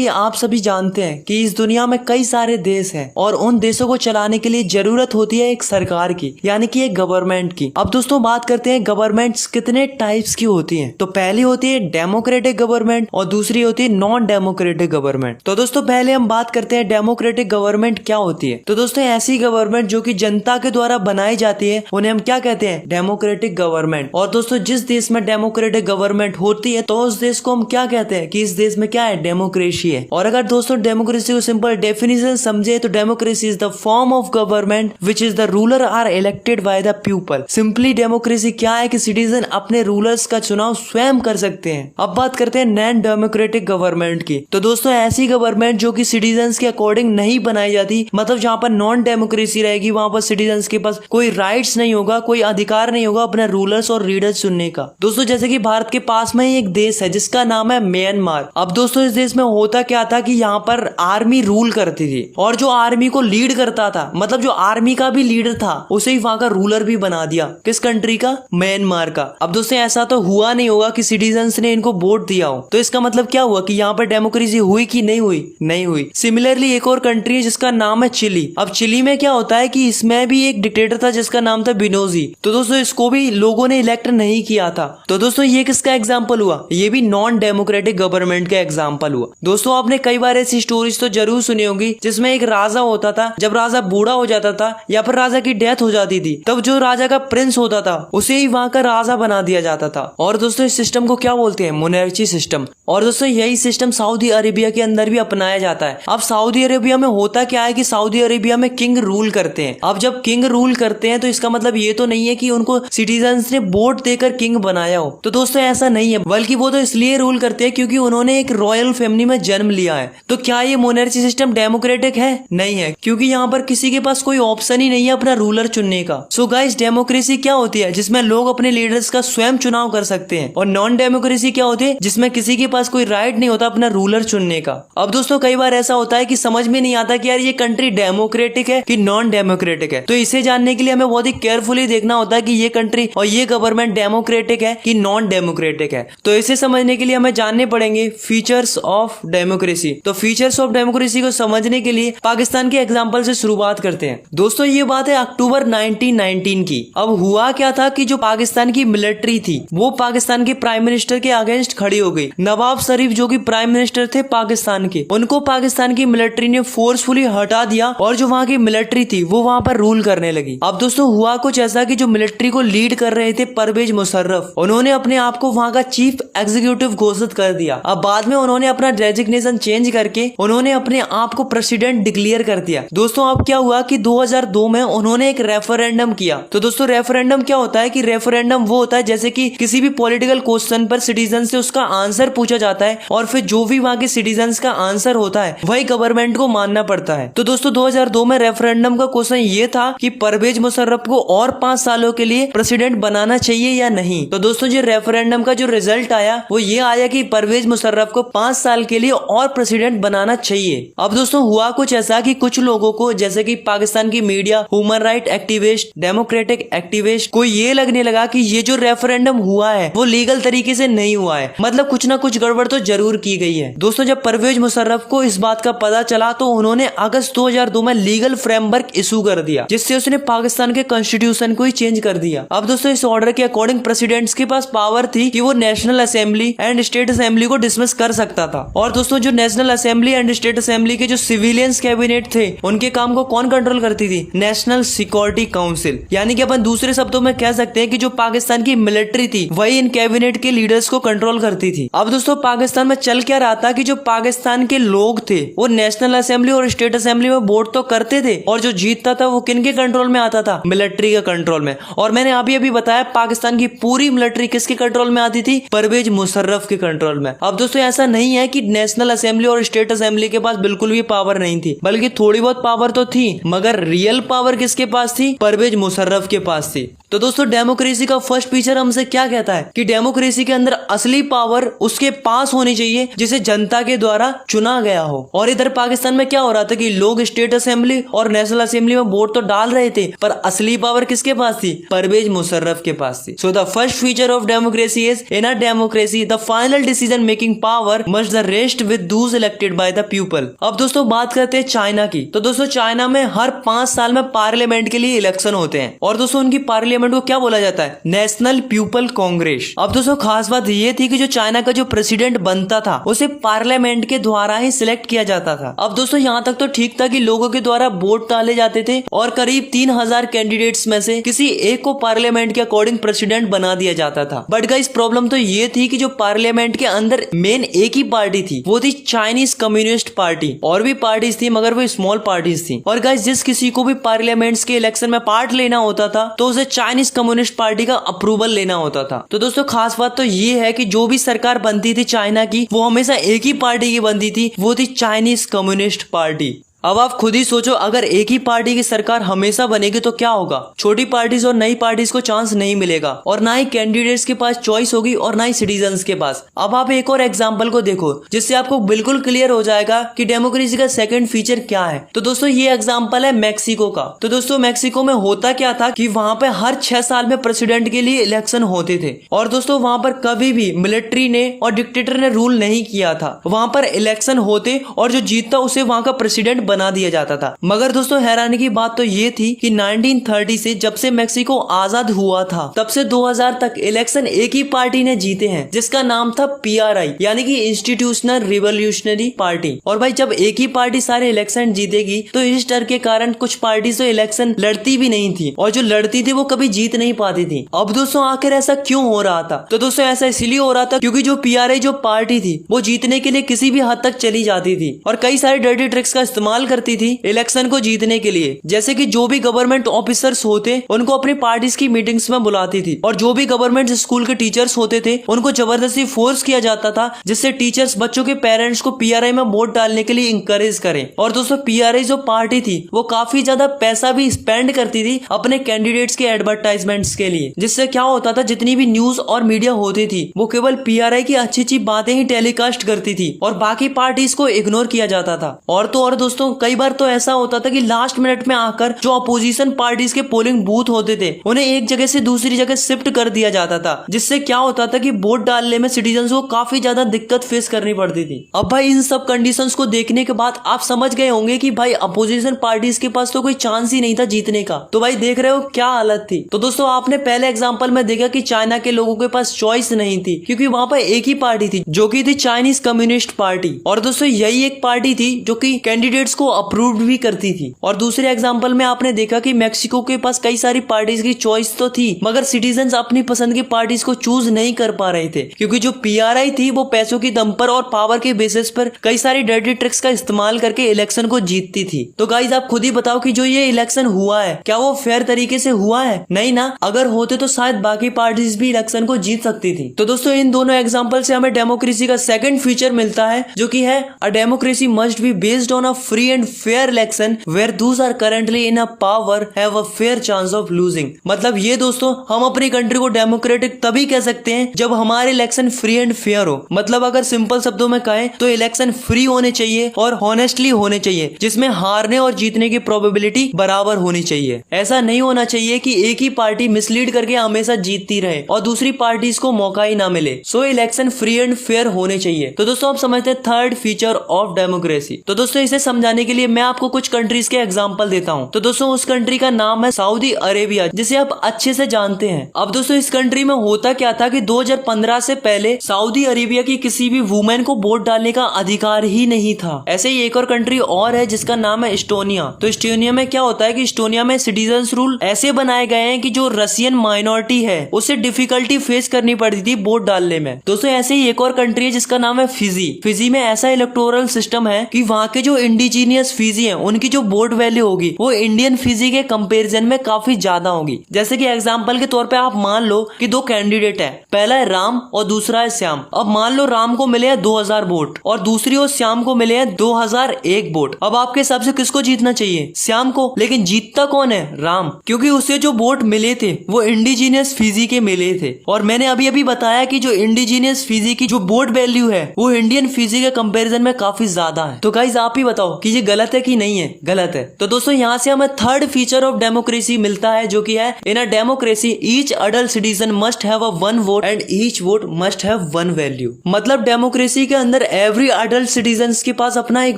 कि आप सभी जानते हैं कि इस दुनिया में कई सारे देश हैं और उन देशों को चलाने के लिए जरूरत होती है एक सरकार की, यानी कि एक गवर्नमेंट की। अब दोस्तों बात करते हैं गवर्नमेंट्स कितने टाइप्स की होती हैं। तो पहली होती है डेमोक्रेटिक गवर्नमेंट और दूसरी होती है नॉन डेमोक्रेटिक गवर्नमेंट। तो दोस्तों पहले हम बात करते हैं डेमोक्रेटिक गवर्नमेंट क्या होती है। तो दोस्तों ऐसी गवर्नमेंट जो कि जनता के द्वारा बनाई जाती है उन्हें हम क्या कहते हैं, डेमोक्रेटिक गवर्नमेंट। और दोस्तों जिस देश में डेमोक्रेटिक गवर्नमेंट होती है तो उस देश को हम क्या कहते हैं कि इस देश में क्या है, डेमोक्रेसी है। और अगर दोस्तों डेमोक्रेसी को सिंपल डेफिनेशन समझे तो democracy is the form of government which is the ruler are elected by the people. Simply democracy क्या है कि सिटीजन अपने रूलर्स का चुनाव स्वयं कर सकते हैं। अब बात करते हैं नॉन डेमोक्रेटिक गवर्नमेंट की। तो दोस्तों ऐसी गवर्नमेंट जो कि सिटीजन के अकॉर्डिंग नहीं बनाई जाती, मतलब जहां पर नॉन डेमोक्रेसी रहेगी वहां पर सिटीजन के पास कोई राइट्स नहीं होगा, कोई अधिकार नहीं होगा अपने रूलर्स और लीडर्स चुनने का। दोस्तों जैसे कि भारत के पास में ही एक देश है जिसका नाम है म्यांमार। अब दोस्तों इस देश में होता क्या था कि यहाँ पर आर्मी रूल करती थी और जो आर्मी को लीड करता था, मतलब जो आर्मी का भी लीडर था, उसे ही वहां का रूलर भी बना दिया। किस कंट्री का, म्यांमार का। अब दोस्तों ऐसा तो हुआ नहीं होगा कि सिटीजन्स ने इनको वोट दिया हो, तो इसका मतलब क्या हुआ कि यहाँ पर डेमोक्रेसी हुई कि नहीं हुई, नहीं हुई। सिमिलरली एक और कंट्री है जिसका नाम है चिली। अब चिली में क्या होता है कि इसमें भी एक डिक्टेटर था जिसका नाम था बिनोजी। तो दोस्तों इसको भी लोगों ने इलेक्ट नहीं किया था। तो दोस्तों ये किसका एग्जाम्पल हुआ, ये भी नॉन डेमोक्रेटिक गवर्नमेंट का एग्जाम्पल हुआ। दोस्तों आपने कई बार ऐसी स्टोरीज तो जरूर सुनी होगी जिसमें एक राजा होता था, जब राजा बूढ़ा हो जाता था या फिर राजा की डेथ हो जाती थी तब जो राजा का प्रिंस होता था उसे ही वहां का राजा बना दिया जाता था। और दोस्तों इस सिस्टम को क्या बोलते हैं, मोनार्ची सिस्टम। और दोस्तों यही सिस्टम सऊदी अरेबिया के अंदर भी अपनाया जाता है। अब सऊदी अरेबिया में होता क्या है कि सऊदी अरेबिया में किंग रूल करते हैं। अब जब किंग रूल करते हैं तो इसका मतलब ये तो नहीं है कि उनको सिटीजन्स ने वोट देकर किंग बनाया हो। तो दोस्तों ऐसा नहीं है, बल्कि वो तो इसलिए रूल करते हैं क्योंकि उन्होंने एक रॉयल फैमिली में जन्म लिया है। तो क्या ये मोनार्ची सिस्टम डेमोक्रेटिक है? नहीं है, क्योंकि यहाँ पर किसी के पास कोई ऑप्शन ही नहीं है अपना रूलर चुनने का। सो गाइस डेमोक्रेसी क्या होती है, जिसमें लोग अपने लीडर्स का स्वयं चुनाव कर सकते हैं। और नॉन डेमोक्रेसी क्या होती है, जिसमें किसी के पास कोई राइट नहीं होता अपना रूलर चुनने का। अब दोस्तों कई बार ऐसा होता है कि समझ में नहीं आता कि यार ये कंट्री डेमोक्रेटिक है कि नॉन डेमोक्रेटिक है। तो इसे जानने के लिए हमें बहुत ही केयरफुली देखना होता है कि ये कंट्री और ये गवर्नमेंट डेमोक्रेटिक है कि नॉन डेमोक्रेटिक है। तो इसे समझने के लिए हमें जानने पड़ेंगे फीचर्स ऑफ डेमोक्रेसी। तो फीचर्स ऑफ डेमोक्रेसी को समझने के लिए पाकिस्तान के एग्जांपल से शुरुआत करते हैं। दोस्तों ये बात है अक्टूबर 1919 की। अब हुआ क्या था कि जो पाकिस्तान की मिलिट्री थी वो पाकिस्तान के प्राइम मिनिस्टर के अगेंस्ट खड़ी हो गई। नवाब शरीफ जो कि प्राइम मिनिस्टर थे पाकिस्तान के, उनको पाकिस्तान की मिलिट्री ने फोर्सफुली हटा दिया और जो वहां की मिलिट्री थी वो वहां पर रूल करने लगी। अब दोस्तों हुआ कुछ ऐसा कि जो मिलिट्री को लीड कर रहे थे परवेज मुशर्रफ, उन्होंने अपने आप को वहां का चीफ एग्जीक्यूटिव घोषित कर दिया। अब बाद में उन्होंने अपना डेजिग्नेशन चेंज करके उन्होंने अपने आप को प्रेसिडेंट डिक्लेयर कर दिया। दोस्तों अब क्या हुआ कि 2002 में उन्होंने एक रेफरेंडम किया। तो दोस्तों रेफरेंडम क्या होता है कि रेफरेंडम वो होता है जैसे कि किसी भी पॉलिटिकल क्वेश्चन पर सिटीजन से उसका आंसर पूछा जाता है और फिर जो भी वहां के सिटीजन का आंसर होता है वही गवर्नमेंट को मानना पड़ता है। तो दोस्तों 2002 में रेफरेंडम का क्वेश्चन ये था कि परवेज मुशर्रफ को और 5 सालों के लिए प्रेसिडेंट बनाना चाहिए या नहीं। तो दोस्तों जो रेफरेंडम का जो रिजल्ट आया वो ये आया कि परवेज मुशर्रफ को 5 साल के लिए और प्रेसिडेंट बनाना चाहिए। अब दोस्तों हुआ कुछ ऐसा कि कुछ लोगों को जैसे कि पाकिस्तान की media, human right activist, democratic activist को ये लगने लगा कि ये जो रेफरेंडम हुआ है वो लीगल तरीके से नहीं हुआ है, मतलब कुछ ना कुछ गड़बड़ तो जरूर की गई है। दोस्तों जब परवेज मुशर्रफ को इस बात का पता चला तो उन्होंने अगस्त 2002 में लीगल फ्रेमवर्क इशू कर दिया जिससे उसने पाकिस्तान के कॉन्स्टिट्यूशन को ही चेंज कर दिया। अब दोस्तों इस ऑर्डर के अकॉर्डिंग प्रेसिडेंट्स के पास पावर थी कि वो national assembly and state assembly को डिसमिस कर सकता था। और दोस्तों जो national assembly and state assembly के जो सिविलियंस कैबिनेट थे उनके काम को कौन कंट्रोल करती थी, नेशनल सिक्योरिटी काउंसिल। यानी कि अपन दूसरे शब्दों में कह सकते हैं कि जो पाकिस्तान की मिलिट्री थी वही इन कैबिनेट के लीडर्स को कंट्रोल करती थी। अब दोस्तों पाकिस्तान में चल क्या रहा था कि जो पाकिस्तान के लोग थे वो नेशनल असेंबली और स्टेट असेंबली में वोट तो करते थे और जो जीतता था वो किन के कंट्रोल में आता था, मिलिट्री के कंट्रोल में। और मैंने अभी बताया पाकिस्तान की पूरी मिलिट्री किसके कंट्रोल में आती थी, परवेज मुशर्रफ के कंट्रोल में। अब दोस्तों ऐसा नहीं है कि नेशनल असेंबली और स्टेट असेंबली के पास बिल्कुल भी पावर नहीं थी, बल्कि थोड़ी बहुत पावर तो थी, मगर रियल पावर किसके पास थी, परवेज मुशर्रफ के पास थी। तो दोस्तों डेमोक्रेसी का फर्स्ट फीचर हमसे क्या कहता है कि डेमोक्रेसी के अंदर असली पावर उसके पास होनी चाहिए जिसे जनता के द्वारा चुना गया हो। और इधर पाकिस्तान में क्या हो रहा था कि लोग स्टेट असेंबली और नेशनल असेंबली में वोट तो डाल रहे थे पर असली पावर किसके पास थी, परवेज मुशर्रफ के पास थी। So the first feature of democracy is in a democracy the final decision making power must the rest with Dooj elected by the people. अब दोस्तों बात करते हैं चाइना की। तो दोस्तों चाइना में हर 5 साल में पार्लियामेंट के लिए इलेक्शन होते हैं और दोस्तों उनकी पार्लियामेंट को क्या बोला जाता है? National people Congress. अब दोस्तों खास बात ये थी कि जो चाइना का जो प्रेसिडेंट बनता था उसे पार्लियामेंट के द्वारा ही सिलेक्ट किया जाता था। अब दोस्तों यहाँ तक तो ठीक था कि लोगों के द्वारा वोट डाले जाते थे और करीब 3000 कैंडिडेट्स में से किसी एक को पार्लियामेंट के अकॉर्डिंग प्रेसिडेंट बना दिया जाता था। बट गाइस प्रॉब्लम तो ये थी कि जो पार्लियामेंट के अंदर मेन एक ही पार्टी थी, वो थी चाइनीज कम्युनिस्ट पार्टी। और भी पार्टीज थी मगर वो स्मॉल पार्टीज थी। और गाइस जिस किसी को भी पार्लियामेंट के इलेक्शन में पार्ट लेना होता था तो उसे चाइनीज कम्युनिस्ट पार्टी का अप्रूवल लेना होता था। तो दोस्तों खास बात तो ये है कि जो भी सरकार बनती थी चाइना की, वो हमेशा एक ही पार्टी की बनती थी, वो थी चाइनीज कम्युनिस्ट पार्टी। अब आप खुद ही सोचो, अगर एक ही पार्टी की सरकार हमेशा बनेगी तो क्या होगा? छोटी पार्टीज और नई पार्टीज को चांस नहीं मिलेगा और ना ही कैंडिडेट्स के पास चॉइस होगी और ना ही सिटीजन्स के पास। अब आप एक और एग्जांपल को देखो जिससे आपको बिल्कुल क्लियर हो जाएगा कि डेमोक्रेसी का सेकंड फीचर क्या है। तो दोस्तों ये एग्जाम्पल है मैक्सिको का। तो दोस्तों मैक्सिको में होता क्या था कि वहां पे हर 6 साल में प्रेसिडेंट के लिए इलेक्शन होते थे और दोस्तों वहां पर कभी भी मिलिट्री ने और डिक्टेटर ने रूल नहीं किया था। वहां पर इलेक्शन होते और जो जीतता उसे वहां का प्रेसिडेंट बना दिया जाता था। मगर दोस्तों हैरानी की बात तो ये थी कि 1930 से जब से मैक्सिको आजाद हुआ था तब से 2000 तक इलेक्शन एक ही पार्टी ने जीते हैं जिसका नाम था PRI यानी कि इंस्टीट्यूशनल रिवोल्यूशनरी पार्टी। और भाई जब एक ही पार्टी सारे इलेक्शन जीतेगी तो इस डर के कारण कुछ पार्टी तो इलेक्शन लड़ती भी नहीं थी और जो लड़ती थी वो कभी जीत नहीं पाती थी। अब दोस्तों आखिर ऐसा क्यों हो रहा था? तो दोस्तों ऐसा इसलिए हो रहा था क्योंकि जो PRI जो पार्टी थी वो जीतने के लिए किसी भी हद तक चली जाती थी और कई सारे डर्टी ट्रिक्स का इस्तेमाल करती थी इलेक्शन को जीतने के लिए। जैसे कि जो भी गवर्नमेंट ऑफिसर्स होते उनको अपनी पार्टीज की मीटिंग्स में बुलाती थी और जो भी गवर्नमेंट स्कूल के टीचर्स होते थे उनको जबरदस्ती फोर्स किया जाता था जिससे टीचर्स बच्चों के पेरेंट्स को PRI में वोट डालने के लिए इंकरेज करें। और दोस्तों PRI जो पार्टी थी वो काफी ज्यादा पैसा भी स्पेंड करती थी अपने कैंडिडेट्स के एडवर्टाइजमेंट्स के लिए, जिससे क्या होता था जितनी भी न्यूज और मीडिया होती थी वो केवल PRI की अच्छी अच्छी बातें ही टेलीकास्ट करती थी और बाकी पार्टीज को इग्नोर किया जाता था। और तो और दोस्तों कई बार तो ऐसा होता था कि लास्ट मिनट में आकर जो अपोजिशन पार्टीज के पोलिंग बूथ होते थे उन्हें एक जगह से दूसरी जगह शिफ्ट कर दिया जाता था, जिससे क्या होता था कि वोट डालने में सिटीजन्स को काफी ज्यादा दिक्कत फेस करनी पड़ती थी। अब भाई इन सब कंडीशंस को देखने के बाद आप समझ गए होंगे कि भाई अपोजिशन पार्टीज के पास तो कोई चांस ही नहीं था जीतने का। तो भाई देख रहे हो क्या हालत थी। तो दोस्तों आपने पहले एग्जाम्पल में देखा कि चाइना के लोगों के पास चॉइस नहीं थी क्योंकि वहां पर एक ही पार्टी थी जो की थी चाइनीज कम्युनिस्ट पार्टी। और दोस्तों यही एक पार्टी थी जो की कैंडिडेट्स को अप्रूव्ड भी करती थी। और दूसरे एग्जांपल में आपने देखा कि मैक्सिको के पास कई सारी पार्टीज की चॉइस तो थी मगर सिटीजन्स अपनी पसंद की पार्टीज को चूज नहीं कर पा रहे थे क्योंकि जो PRI थी वो पैसों की दम पर और पावर के बेसिस पर कई सारी डर्टी ट्रिक्स का इस्तेमाल करके इलेक्शन को जीतती थी। तो गाइज आप खुद ही बताओ कि जो ये इलेक्शन हुआ है क्या वो फेयर तरीके से हुआ है? नहीं ना। अगर होते तो शायद बाकी पार्टीज भी इलेक्शन को जीत सकती थी। तो दोस्तों इन दोनों एग्जाम्पल से हमें डेमोक्रेसी का सेकंड फीचर मिलता है जो कि है a democracy must be based on a free and fair election where those are currently in a power have a fair chance of losing। मतलब ये दोस्तों हम अपनी कंट्री को डेमोक्रेटिक तभी कह सकते हैं जब हमारे इलेक्शन फ्री एंड फेयर हो। मतलब अगर सिंपल शब्दों में कहें तो इलेक्शन फ्री होने चाहिए और हॉनेस्टली होने चाहिए जिसमें हारने और जीतने की प्रोबेबिलिटी बराबर होनी चाहिए। ऐसा नहीं होना चाहिए कि एक ही पार्टी मिसलीड करके हमेशा जीतती रहे और दूसरी पार्टीज को मौका ही ना मिले। सो इलेक्शन फ्री एंड फेयर होने चाहिए। तो दोस्तों आप समझते हैं थर्ड फीचर ऑफ डेमोक्रेसी। तो दोस्तों इसे समझाने के लिए मैं आपको कुछ कंट्रीज के एग्जांपल देता हूं। तो दोस्तों उस कंट्री का नाम है सऊदी अरेबिया जिसे आप अच्छे से जानते हैं। अब दोस्तों इस कंट्री में होता क्या था कि 2015 से पहले सऊदी अरेबिया की किसी भी वुमेन को वोट डालने का अधिकार ही नहीं था। ऐसे ही एक और कंट्री और है जिसका नाम है एस्टोनिया। तो एस्टोनिया में क्या होता है कि एस्टोनिया में सिटीजन्स रूल ऐसे बनाए गए हैं कि जो रशियन माइनॉरिटी है उसे डिफिकल्टी फेस करनी पड़ती थी वोट डालने में। दोस्तों ऐसे ही एक और कंट्री है जिसका नाम है फिजी। फिजी में ऐसा इलेक्टोरल सिस्टम है कि वहाँ के जो इंडिजीनियस फिजी है उनकी जो वोट वैल्यू होगी वो इंडियन फिजी के कंपैरिजन में काफी ज्यादा होगी। जैसे कि एग्जांपल के तौर पे आप मान लो कि दो कैंडिडेट है, पहला है राम और दूसरा है श्याम। अब मान लो राम को मिले हैं 2000 वोट और दूसरी ओर श्याम को मिले हैं 2001 वोट। अब आपके हिसाब से किसको जीतना चाहिए? श्याम को। लेकिन जीतता कौन है? राम, क्योंकि उसे जो वोट मिले थे वो इंडिजीनियस फिजी के मिले थे। और मैंने अभी अभी बताया कि जो इंडिजीनियस फिजी की जो वोट वैल्यू है वो इंडियन फिजी के कंपैरिजन में काफी ज्यादा है। तो गाइज आप ही बताओ कि कि ये गलत है कि नहीं है, गलत है। तो दोस्तों यहाँ से हमें थर्ड फीचर ऑफ डेमोक्रेसी मिलता है, जो कि है in a democracy each adult citizen must have a one vote and each vote must have one value. मतलब डेमोक्रेसी के अंदर एवरी अडल्ट सिटीजन के पास अपना एक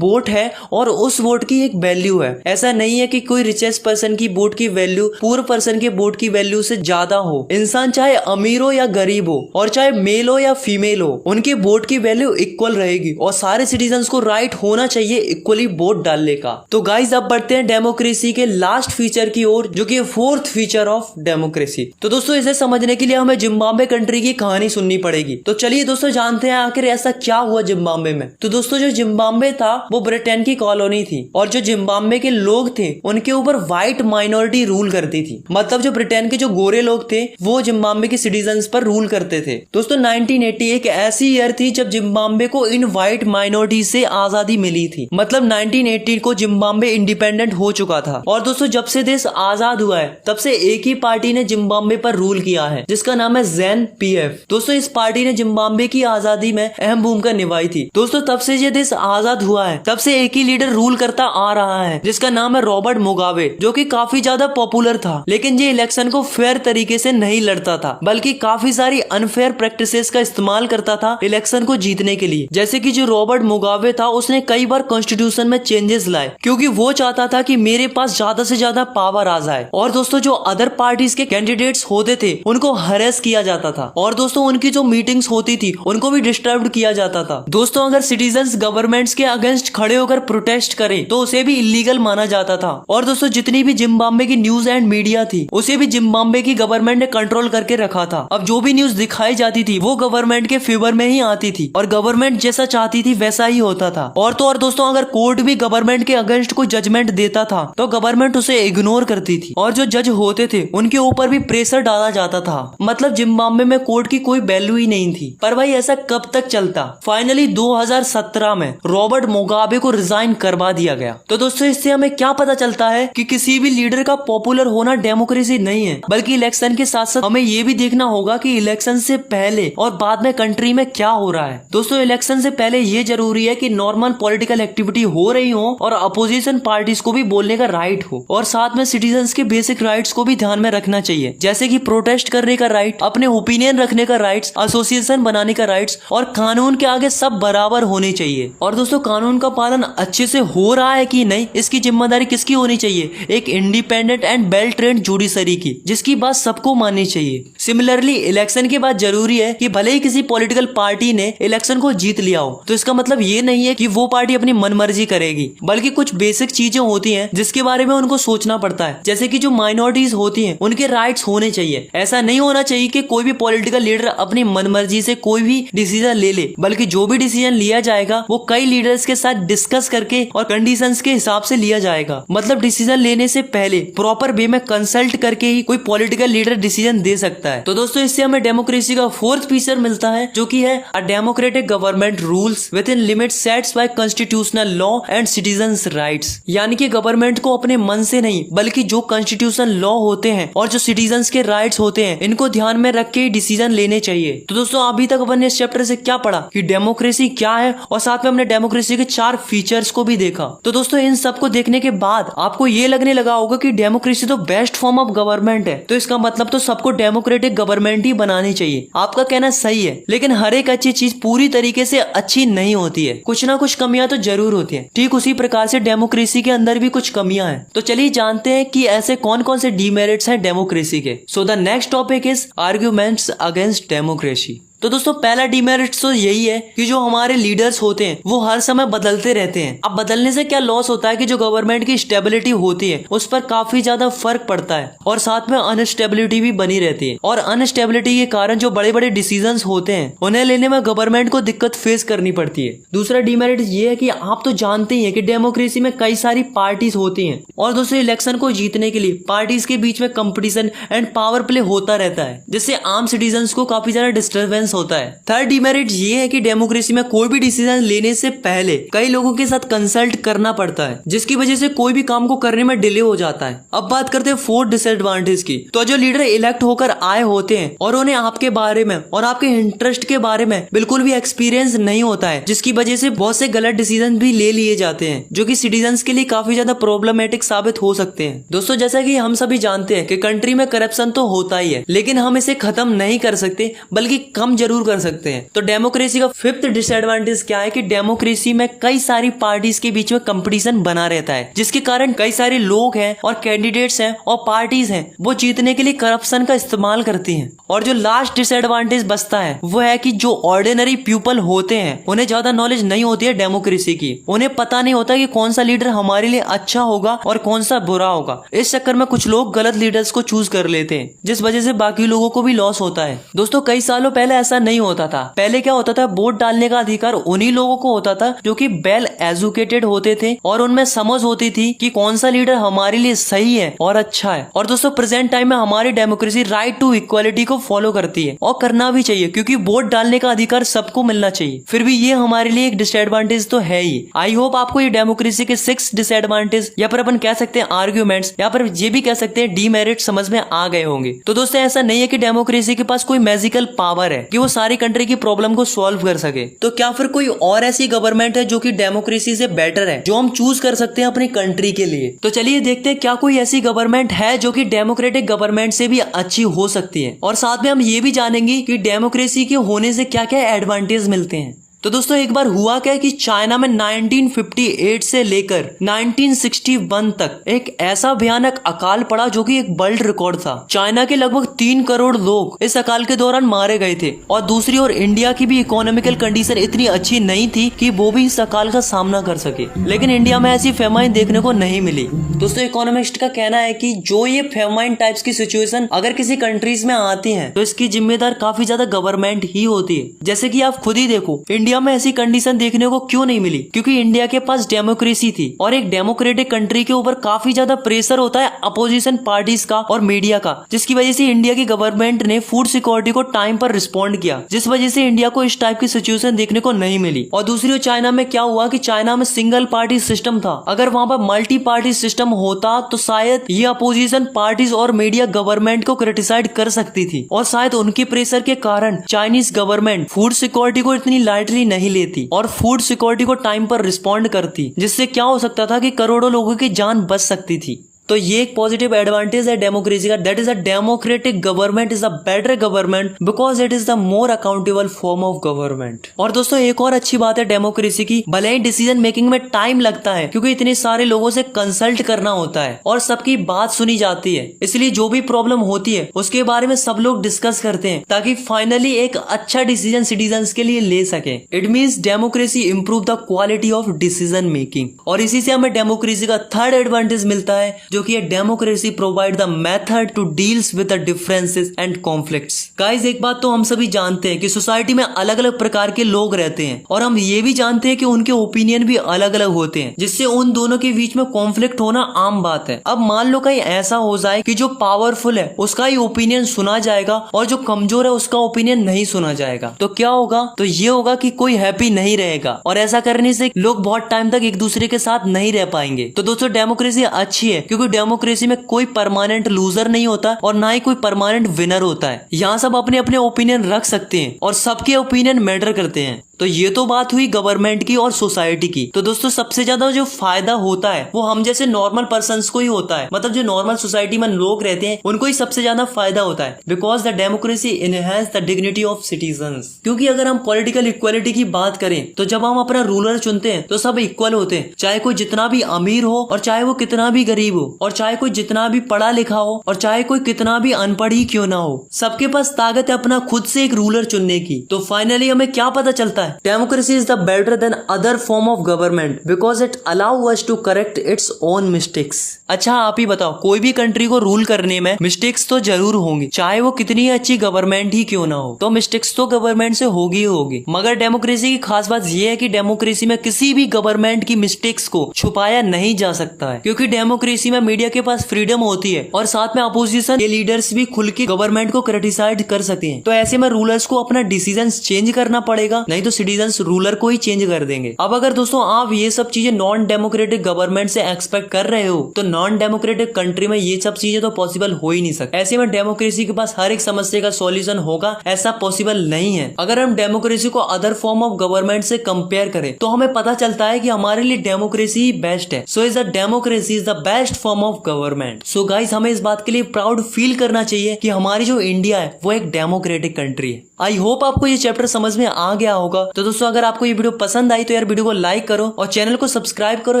वोट है और उस वोट की एक वैल्यू है। ऐसा नहीं है कि कोई रिचेस्ट पर्सन की वोट की वैल्यू पुअर पर्सन के वोट की वैल्यू से ज्यादा हो। इंसान चाहे अमीर हो या गरीब हो और चाहे मेल हो या फीमेल हो, उनके वोट की वैल्यू इक्वल रहेगी और सारे सिटीजन को राइट होना चाहिए इक्वली वोट डालने का। तो गाइज अब बढ़ते हैं डेमोक्रेसी के लास्ट फीचर की ओर, जो कि फोर्थ फीचर ऑफ डेमोक्रेसी। तो दोस्तों इसे समझने के लिए हमें जिम्बाब्वे कंट्री की कहानी सुननी पड़ेगी। तो चलिए दोस्तों जानते हैं आखिर ऐसा क्या हुआ जिम्बाब्वे में। तो दोस्तों जो जिम्बाब्वे था वो ब्रिटेन की कॉलोनी थी और जो जिम्बाब्वे के लोग थे उनके ऊपर व्हाइट माइनॉरिटी रूल करती थी। मतलब जो ब्रिटेन के जो गोरे लोग थे वो जिम्बाब्वे के सिटीजन्स पर रूल करते थे। दोस्तों 1980 एक ऐसी ईयर थी जब जिम्बाब्वे को इन व्हाइट माइनॉरिटी से आजादी मिली थी। मतलब 1980 को जिम्बाब्वे इंडिपेंडेंट हो चुका था और दोस्तों जब से देश आजाद हुआ है तब से एक ही पार्टी ने जिम्बाब्वे पर रूल किया है, जिसका नाम है ZANU-PF। दोस्तों इस पार्टी ने जिम्बाब्वे की आजादी में अहम भूमिका निभाई थी। दोस्तों तब से ये देश आजाद हुआ है तब से एक ही लीडर रूल करता आ रहा है, जिसका नाम है रॉबर्ट मुगाबे, जो कि काफी ज्यादा पॉपुलर था। लेकिन ये इलेक्शन को फेयर तरीके से नहीं लड़ता था, बल्कि काफी सारी अनफेयर प्रैक्टिसेस का इस्तेमाल करता था इलेक्शन को जीतने के लिए। जैसे कि जो रॉबर्ट मुगाबे था उसने कई बार कॉन्स्टिट्यूशन में चेंजेस लाए, क्योंकि वो चाहता था कि मेरे पास ज्यादा से ज्यादा पावर आ जाए। और दोस्तों जो अदर पार्टीज के कैंडिडेट्स होते थे उनको हरेस किया जाता था और दोस्तों उनकी जो मीटिंग्स होती थी उनको भी डिस्टर्ब किया जाता था। दोस्तों अगर सिटीजन्स गवर्नमेंट्स के अगेंस्ट खड़े होकर प्रोटेस्ट करें तो उसे भी इलीगल माना जाता था। और दोस्तों जितनी भी जिम्बाब्वे की न्यूज एंड मीडिया थी उसे भी जिम्बाब्वे की गवर्नमेंट ने कंट्रोल करके रखा था। अब जो भी न्यूज दिखाई जाती थी वो गवर्नमेंट के फेवर में ही आती थी और गवर्नमेंट जैसा चाहती थी वैसा ही होता था। और तो और दोस्तों अगर कोर्ट भी गवर्नमेंट के अगेंस्ट कोई जजमेंट देता था तो गवर्नमेंट उसे इग्नोर करती थी और जो जज होते थे उनके ऊपर भी प्रेशर डाला जाता था। मतलब जिम्बाब्वे में कोर्ट की कोई वैल्यू ही नहीं थी। पर भाई ऐसा कब तक चलता? फाइनली 2017 में रॉबर्ट मुगाबे को रिजाइन करवा दिया गया। तो दोस्तों इससे हमें क्या पता चलता है कि किसी भी लीडर का पॉपुलर होना डेमोक्रेसी नहीं है, बल्कि इलेक्शन के साथ साथ हमें ये भी देखना होगा कि इलेक्शन से पहले और बाद में कंट्री में क्या हो रहा है। दोस्तों इलेक्शन से पहले ये जरूरी है कि नॉर्मल पॉलिटिकल एक्टिविटी हो रही हो और अपोजिशन पार्टीज को भी बोलने का राइट हो और साथ में सिटीजन्स के बेसिक राइट्स को भी ध्यान में रखना चाहिए, जैसे कि प्रोटेस्ट करने का राइट, अपने ओपिनियन रखने का राइट्स, एसोसिएशन बनाने का राइट्स और कानून के आगे सब बराबर होने चाहिए। और दोस्तों कानून का पालन अच्छे से हो रहा है कि नहीं इसकी जिम्मेदारी किसकी होनी चाहिए? एक independent and well trained judiciary की, जिसकी बात सबको माननी चाहिए। सिमिलरली इलेक्शन के बाद जरूरी है कि भले ही किसी पॉलिटिकल पार्टी ने इलेक्शन को जीत लिया हो तो इसका मतलब ये नहीं है कि वो पार्टी अपनी मनमर्जी करेगी, बल्कि कुछ बेसिक चीजें होती हैं जिसके बारे में उनको सोचना पड़ता है। जैसे कि जो माइनॉरिटीज होती हैं उनके राइट्स होने चाहिए। ऐसा नहीं होना चाहिए कि कोई भी पॉलिटिकल लीडर अपनी मनमर्जी से कोई भी डिसीजन ले ले, बल्कि जो भी डिसीजन लिया जाएगा वो कई लीडर्स के साथ डिस्कस करके और कंडीशंस के हिसाब से लिया जाएगा। मतलब डिसीजन लेने से पहले प्रॉपर वे में कंसल्ट करके ही कोई पॉलिटिकल लीडर डिसीजन दे सकता है। तो दोस्तों इससे हमें डेमोक्रेसी का फोर्थ फीचर मिलता है, जो कि है a democratic government rules within limits sets by constitutional law and citizens rights. यानी कि गवर्नमेंट को अपने मन से नहीं बल्कि जो कॉन्स्टिट्यूशन लॉ होते हैं और जो सिटीजन्स के राइट्स होते हैं इनको ध्यान में रख के डिसीजन लेने चाहिए। तो दोस्तों अभी तक अपन ने इस चैप्टर से क्या पढ़ा कि डेमोक्रेसी क्या है और साथ में हमने डेमोक्रेसी के 4 फीचर्स को भी देखा। तो दोस्तों इन सब को देखने के बाद आपको ये लगने लगा होगा कि डेमोक्रेसी तो बेस्ट फॉर्म ऑफ गवर्नमेंट है, तो इसका मतलब तो सबको डेमोक्रेटिक गवर्नमेंट ही बनानी चाहिए। आपका कहना सही है, लेकिन हर एक अच्छी चीज पूरी तरीके से अच्छी नहीं होती है, कुछ ना कुछ कमियां तो जरूर होती है। ठीक उसी प्रकार से डेमोक्रेसी के अंदर भी कुछ कमियां हैं। तो चलिए जानते हैं कि ऐसे कौन कौन से डीमेरिट्स हैं डेमोक्रेसी के। So the next topic is arguments against democracy. तो दोस्तों पहला डीमेरिट तो यही है कि जो हमारे लीडर्स होते हैं वो हर समय बदलते रहते हैं। अब बदलने से क्या लॉस होता है कि जो गवर्नमेंट की स्टेबिलिटी होती है उस पर काफी ज्यादा फर्क पड़ता है और साथ में अनस्टेबिलिटी भी बनी रहती है। और अनस्टेबिलिटी के कारण जो बड़े बड़े डिसीजंस होते हैं उन्हें लेने में गवर्नमेंट को दिक्कत फेस करनी पड़ती है। दूसरा डीमेरिट ये है कि आप तो जानते ही है कि डेमोक्रेसी में कई सारी पार्टीज होती है और दोस्तों इलेक्शन को जीतने के लिए पार्टीज के बीच में कंपटीशन एंड पावर प्ले होता रहता है, जिससे आम सिटीजन को काफी ज्यादा डिस्टर्बेंस डिसीजंस होता है। थर्ड डिमेरिट ये है कि डेमोक्रेसी में कोई भी डिसीजन लेने से पहले कई लोगों के साथ कंसल्ट करना पड़ता है, जिसकी वजह से कोई भी काम को करने में डिले हो जाता है। अब बात करते हैं फोर्थ डिसएडवांटेज की। तो जो लीडर इलेक्ट होकर आए होते हैं और उन्हें आपके बारे में और आपके इंटरेस्ट के बारे में बिल्कुल भी एक्सपीरियंस नहीं होता है, जिसकी वजह से बहुत से गलत डिसीजन भी ले लिए जाते हैं, जो कि सिटीजन्स के लिए काफी ज्यादा प्रॉब्लमेटिक साबित हो सकते हैं। दोस्तों, जैसा कि हम सभी जानते हैं कि कंट्री में करप्शन तो होता ही है, लेकिन हम इसे खत्म नहीं कर सकते, बल्कि कम जरूर कर सकते हैं। तो डेमोक्रेसी का फिफ्थ डिसएडवांटेज क्या है कि डेमोक्रेसी में कई सारी पार्टीज के बीच में कंपटीशन बना रहता है, जिसके कारण कई सारे लोग हैं और कैंडिडेट्स हैं और पार्टीज हैं, वो जीतने के लिए करप्शन का इस्तेमाल करती हैं। और जो लास्ट डिसएडवांटेज बचता है वो है कि जो ऑर्डिनरी पीपल होते हैं उन्हें ज्यादा नॉलेज नहीं होती है डेमोक्रेसी की। उन्हें पता नहीं होता कि कौन सा लीडर हमारे लिए अच्छा होगा और कौन सा बुरा होगा। इस चक्कर में कुछ लोग गलत लीडर्स को चूज कर लेते हैं, जिस वजह से बाकी लोगों को भी लॉस होता है। दोस्तों, कई सालों पहले ऐसा नहीं होता था। पहले क्या होता था, वोट डालने का अधिकार उन्हीं लोगों को होता था जो कि वेल एजुकेटेड होते थे और उनमें समझ होती थी कि कौन सा लीडर हमारे लिए सही है और अच्छा है। और दोस्तों, प्रेजेंट टाइम में हमारी डेमोक्रेसी राइट टू इक्वालिटी को फॉलो करती है और करना भी चाहिए, क्योंकि वोट डालने का अधिकार सबको मिलना चाहिए। फिर भी ये हमारे लिए एक डिसएडवांटेज तो है ही। आई होप आपको ये डेमोक्रेसी के 6 डिसएडवांटेज या फिर अपन कह सकते हैं आर्ग्यूमेंट्स या फिर ये भी कह सकते हैं डीमेरिट समझ में आ गए होंगे। तो दोस्तों, ऐसा नहीं है कि डेमोक्रेसी के पास कोई मैजिकल पावर है कि वो सारी कंट्री की प्रॉब्लम को सॉल्व कर सके। तो क्या फिर कोई और ऐसी गवर्नमेंट है जो कि डेमोक्रेसी से बेटर है, जो हम चूज कर सकते हैं अपनी कंट्री के लिए? तो चलिए देखते हैं क्या कोई ऐसी गवर्नमेंट है जो कि डेमोक्रेटिक गवर्नमेंट से भी अच्छी हो सकती है। और साथ में हम ये भी जानेंगे कि डेमोक्रेसी के होने से क्या क्या एडवांटेज मिलते हैं। तो दोस्तों, एक बार हुआ क्या कि चाइना में 1958 से लेकर 1961 तक एक ऐसा भयानक अकाल पड़ा जो कि एक वर्ल्ड रिकॉर्ड था। चाइना के लगभग 3 करोड़ लोग इस अकाल के दौरान मारे गए थे। और दूसरी ओर इंडिया की भी इकोनॉमिकल कंडीशन इतनी अच्छी नहीं थी कि वो भी इस अकाल का सामना कर सके, लेकिन इंडिया में ऐसी फेमाइन देखने को नहीं मिली। दोस्तों, इकोनॉमिस्ट का कहना है कि जो ये फेमाइन टाइप्स की सिचुएशन अगर किसी कंट्रीज में आती है तो इसकी जिम्मेदार काफी ज्यादा गवर्नमेंट ही होती है। जैसे कि आप खुद ही देखो, इंडिया में ऐसी कंडीशन देखने को क्यों नहीं मिली? क्योंकि इंडिया के पास डेमोक्रेसी थी और एक डेमोक्रेटिक कंट्री के ऊपर काफी ज्यादा प्रेशर होता है अपोजिशन पार्टीज का और मीडिया का, जिसकी वजह से इंडिया की गवर्नमेंट ने फूड सिक्योरिटी को टाइम पर रिस्पॉन्ड किया, जिस वजह से इंडिया को इस टाइप की सिचुएशन देखने को नहीं मिली। और दूसरी ओर चाइना में क्या हुआ कि चाइना में सिंगल पार्टी सिस्टम था। अगर वहां पर मल्टी पार्टी सिस्टम होता तो शायद ये अपोजिशन पार्टीज और मीडिया गवर्नमेंट को क्रिटिसाइड कर सकती थी और शायद उनके प्रेशर के कारण चाइनीज गवर्नमेंट फूड सिक्योरिटी को इतनी लाइटली नहीं लेती और फूड सिक्योरिटी को टाइम पर रिस्पॉन्ड करती, जिससे क्या हो सकता था कि करोड़ों लोगों की जान बच सकती थी। तो ये एक पॉजिटिव एडवांटेज है डेमोक्रेसी का, that is a democratic government is a better government because it is the more accountable form of government. और दोस्तों, एक और अच्छी बात है डेमोक्रेसी की, भले ही डिसीजन मेकिंग में टाइम लगता है क्योंकि इतने सारे लोगों से कंसल्ट करना होता है और सबकी बात सुनी जाती है, इसलिए जो भी प्रॉब्लम होती है उसके बारे में सब लोग डिस्कस करते हैं ताकि फाइनली एक अच्छा डिसीजन सिटीजन्स के लिए ले सके। It means democracy improve the quality of decision making. और इसी से हमें डेमोक्रेसी का थर्ड एडवांटेज मिलता है जो कि democracy provide the method to deals with the differences and conflicts. Guys, एक बात तो हम सभी जानते हैं कि सोसाइटी में अलग अलग प्रकार के लोग रहते हैं और हम ये भी जानते हैं कि उनके ओपिनियन भी अलग अलग होते हैं, जिससे उन दोनों के बीच में कॉन्फ्लिक्ट होना आम बात है। अब मान लो कहीं ऐसा हो जाए कि जो पावरफुल है उसका ही ओपिनियन सुना जाएगा और जो कमजोर है उसका ओपिनियन नहीं सुना जाएगा, तो क्या होगा? तो ये होगा कि कोई हैप्पी नहीं रहेगा और ऐसा करने से लोग बहुत टाइम तक एक दूसरे के साथ नहीं रह पाएंगे। तो दोस्तों, डेमोक्रेसी अच्छी है क्योंकि डेमोक्रेसी में कोई परमानेंट लूजर नहीं होता और ना ही कोई परमानेंट विनर होता है। यहाँ सब अपने अपने ओपिनियन रख सकते हैं और सबके ओपिनियन मैटर करते हैं। तो ये तो बात हुई गवर्नमेंट की और सोसाइटी की। तो दोस्तों, सबसे ज्यादा जो फायदा होता है वो हम जैसे नॉर्मल पर्संस को ही होता है, मतलब जो नॉर्मल सोसाइटी में लोग रहते हैं उनको ही सबसे ज्यादा फायदा होता है, because the democracy enhance the dignity of citizens. क्योंकि अगर हम पॉलिटिकल इक्वालिटी की बात करें तो जब हम अपना रूलर चुनते हैं तो सब इक्वल होते हैं, चाहे कोई जितना भी अमीर हो और चाहे वो कितना भी गरीब हो और चाहे कोई जितना भी पढ़ा लिखा हो और चाहे कोई कितना भी अनपढ़ ही क्यों ना हो, सबके पास ताकत है अपना खुद से एक रूलर चुनने की। तो फाइनली हमें क्या पता चलता है democracy is the better than other form of government because it allow us to correct its own mistakes. अच्छा आप ही बताओ, कोई भी कंट्री को रूल करने में मिस्टेक्स तो जरूर होंगी, चाहे वो कितनी अच्छी गवर्नमेंट ही क्यों ना हो, तो मिस्टेक्स तो गवर्नमेंट से होगी होगी। मगर डेमोक्रेसी की खास बात यह है कि डेमोक्रेसी में किसी भी गवर्नमेंट की मिस्टेक्स को छुपाया नहीं जा सकता है, क्योंकि डेमोक्रेसी में मीडिया के पास फ्रीडम होती है और साथ में अपोजिशन के लीडर्स भी खुल के गवर्नमेंट को क्रिटिसाइज कर सकते हैं। तो ऐसे में रूलर्स को अपना डिसीजन चेंज करना पड़ेगा, नहीं तो सिटीजन्स रूलर को ही चेंज कर देंगे। अब अगर दोस्तों आप ये सब चीजें नॉन डेमोक्रेटिक गवर्नमेंट से एक्सपेक्ट कर रहे हो, तो नॉन डेमोक्रेटिक कंट्री में ये सब चीजें तो पॉसिबल हो ही नहीं सकती। ऐसे में डेमोक्रेसी के पास हर एक समस्या का सॉल्यूशन होगा, ऐसा पॉसिबल नहीं है। अगर हम डेमोक्रेसी को अदर फॉर्म ऑफ गवर्नमेंट से कंपेयर करें तो हमें पता चलता है कि हमारे लिए डेमोक्रेसी ही बेस्ट है। So is the democracy is the best form of government. So guys, हमें इस बात के लिए प्राउड फील करना चाहिए कि हमारी जो इंडिया है वो एक डेमोक्रेटिक कंट्री है। आई होप आपको ये चैप्टर समझ में आ गया होगा। तो दोस्तों अगर आपको ये वीडियो पसंद आई तो यार वीडियो को लाइक करो और चैनल को सब्सक्राइब करो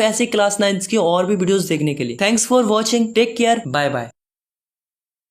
ऐसे क्लास 9 की और भी वीडियोस देखने के लिए। Thanks for watching, take care, bye bye.